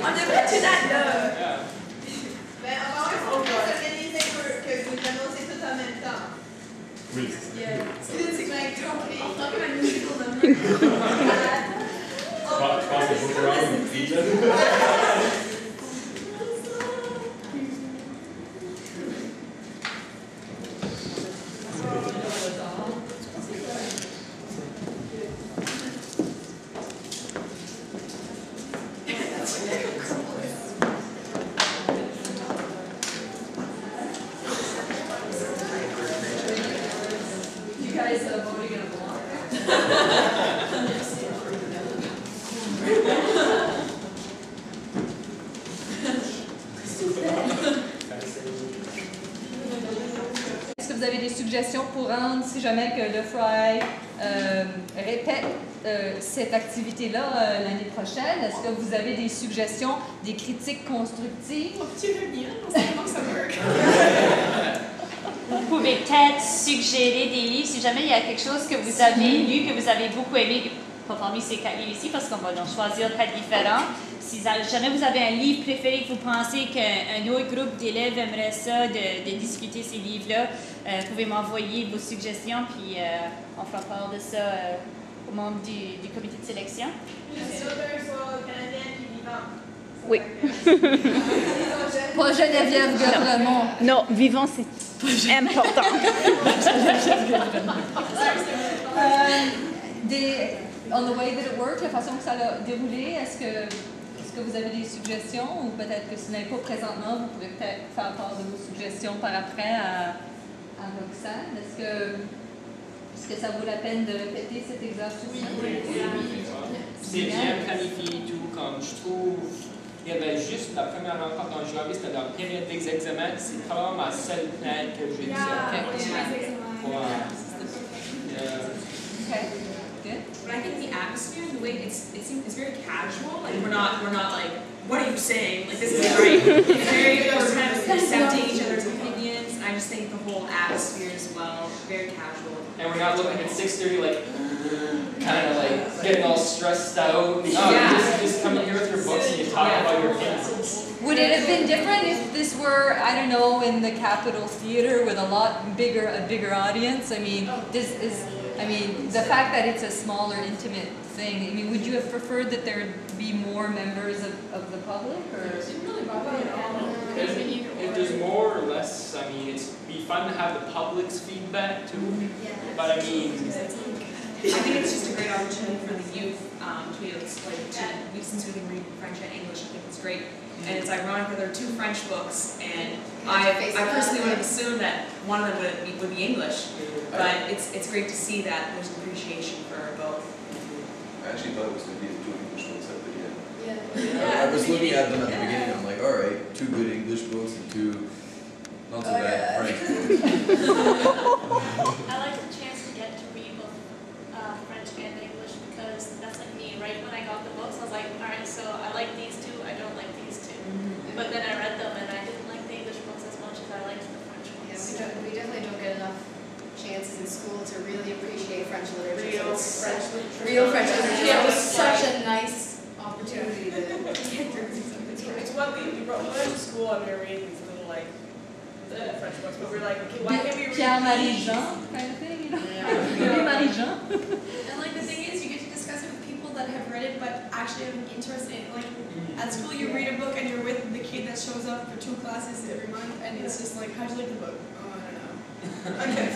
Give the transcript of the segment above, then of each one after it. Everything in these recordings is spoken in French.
On devrait tout that là. Ben, on va s'organiser pour que vous annoncez tout en même temps. Oui. C'est like, on talk about musical numbers. Je pense que c'est beaucoup une fille, là. Est-ce que vous avez des suggestions pour rendre, si jamais que le Fry répète cette activité-là l'année prochaine? Est-ce que vous avez des suggestions, des critiques constructives? Peux-tu revenir? On sait comment ça work. Vous pouvez peut-être suggérer des livres si jamais il y a quelque chose que vous avez lu, que vous avez beaucoup aimé, pas parmi ces 4 livres ici, parce qu'on va en choisir 4 différents. Si jamais vous avez un livre préféré que vous pensez qu'un autre groupe d'élèves aimerait ça, de discuter ces livres-là, vous pouvez m'envoyer vos suggestions, puis on fera part de ça aux membres du comité de sélection. Juste l'auteur soit canadienne puis vivant. Oui. Pas Geneviève Guevremont. Non, vivant, c'est important. On the way that it worked, la façon que ça a déroulé, est-ce que vous avez des suggestions ou peut-être que si vous n'avez pas présentement, vous pourrez peut-être faire part de vos suggestions par après à Roxane? Est-ce que ça vaut la peine de répéter cet exercice? Oui. C'est bien planifié tout, comme je trouve. Il y avait juste la première rencontre en janvier, c'était dans la période des examens. C'est probablement ma seule plainte que j'ai dit. Okay, good. But I think the atmosphere, the way it's very casual. Like we're not like, what are you saying? Like this is great. It's very we're kind of accepting each other's opinions. I just think the whole atmosphere as well, very casual. And we're not looking at 6:30 like, kind of like getting all stressed out. Just come in here with your books and you talk about your opinions. Would it have been different if this were, I don't know, in the Capitol Theater with a bigger audience? I mean, the fact that it's a smaller, intimate thing. I mean, would you have preferred that there be more members of the public, or? It really bother me at all. If there's more or less, I mean, it'd be fun to have the public's feedback too. But I mean, I think it's just a great opportunity for the youth to be able to, since we can read French and English, I think it's great. And it's ironic that there are 2 French books, and I personally would have assumed that one of them would be English. But it's great to see that there's an appreciation for both. I actually thought it was going to be the 2 English books at the end. Yeah. I was looking at them at the beginning, I'm like, alright, 2 good English books and 2 not so bad French books. I like the chance to get to read both French and English because that's like me. Right when I got the books, I was like, all right, so I like these 2, I don't like these 2. But then I read them and I didn't like the English books as much as I liked the French ones. Yeah, we definitely don't get enough chances in school to really appreciate French literature. Real French literature. Yeah, it was such a nice opportunity to get through something. It's what we went to school and we were reading these little like the French books, but we're like, okay, why can't we read Pierre-Marie Jean kind of thing, you know? Pierre-Marie Jean. And like the thing is, you get to discuss it with people that have read it, but actually have an interest in it. Like at school, you read a book and you're with the kid that shows up for 2 classes every month, and it's just like, how'd you like the book? Oh, I don't know. Okay,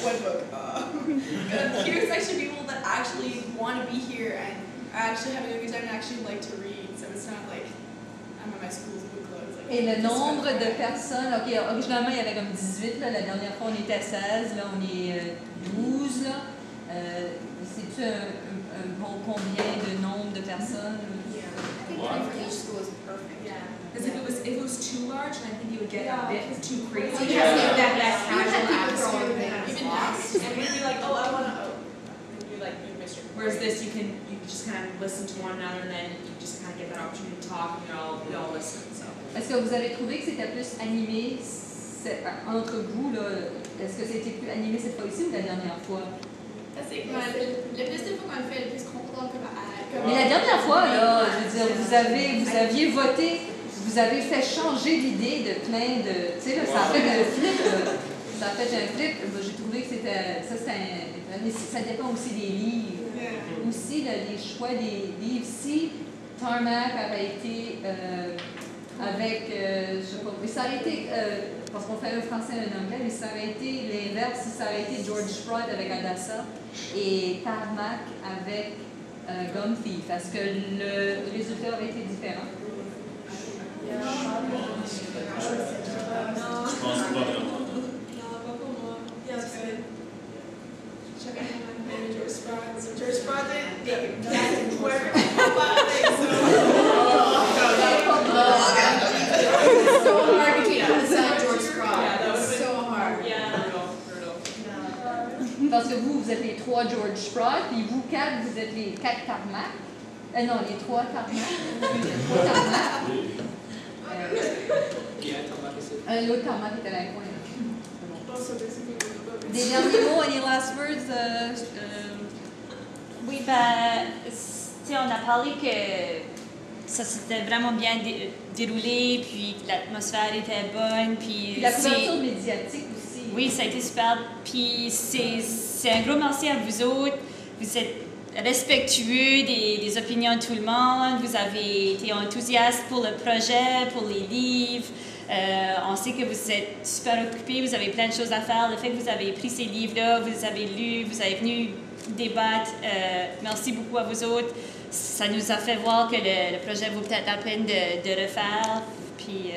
what book? Here's actually people that actually want to be here and are actually having a good time and actually like to read. So it's not like I'm at my school's book club. Like, Et le nombre de personnes, ok, originalement il y avait comme 18, là, la dernière fois on était 16, là on est 12, là. C'est-tu un bon combien de nombre de personnes? Yeah, I think one for each school is perfect. yeah. Because if it was too large, then I think you would get a bit too crazy. You have to- that you have casual people throwing atmosphere. things. Even lost? And we'd be like, oh, I want to, you'd be like, you missed your. Whereas this, you just kind of listen to one another, and then you just kind of get that opportunity to talk, and you all listen. So. Est-ce que vous avez trouvé que c'était plus animé entre vous, là? Est-ce que c'était plus animé cette fois-ci ou la dernière fois? Le plus de fois qu'on le fait, le plus content que Mais la dernière fois, là, je veux dire, vous vous aviez voté, vous avez fait changer l'idée de plein de... Tu sais, là, ça a fait un flip, là. Ça a fait un flip. J'ai trouvé que c'était... Mais ça dépend aussi des livres. Aussi, là, les choix des livres. Si Tarmac avait été avec... je sais pas... Mais ça aurait été... parce qu'on fait un français et un anglais, mais ça aurait été l'inverse. Si ça aurait été George Sprout avec Adassa et Tarmac avec Gum Thief. Parce que le résultat aurait été différent. Je pense pas vraiment. George Sprout didn't work. So hard between Adassa and George Sprout. That was so hard. Parce que vous êtes les 3 George Sprout, puis vous 4, vous êtes les 4 Tarmac. Non, les 3 Tarmac. Les 3 Tarmac. L'autre Tarmac était à la coin. Des derniers mots, any last words? Oui, ben, tu sais, on a parlé que ça s'était vraiment bien déroulé, puis l'atmosphère était bonne, puis la couverture médiatique aussi. Oui, ça a été super. Puis c'est un gros merci à vous autres. Vous êtes respectueux des opinions de tout le monde. Vous avez été enthousiastes pour le projet, pour les livres. On sait que vous êtes super occupés, vous avez plein de choses à faire. Le fait que vous avez pris ces livres-là, vous les avez lus, vous avez venu débattre. Merci beaucoup à vous autres. Ça nous a fait voir que le projet vaut peut-être la peine de refaire. Puis,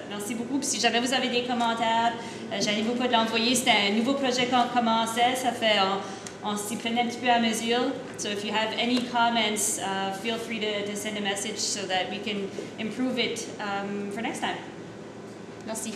merci beaucoup. Puis si jamais vous avez des commentaires, j'arrive pas de l'envoyer. C'était un nouveau projet qu'on commençait. Ça fait, on s'y prenait un petit peu à mesure. So if you have any comments, feel free to send a message so that we can improve it for next time. Merci.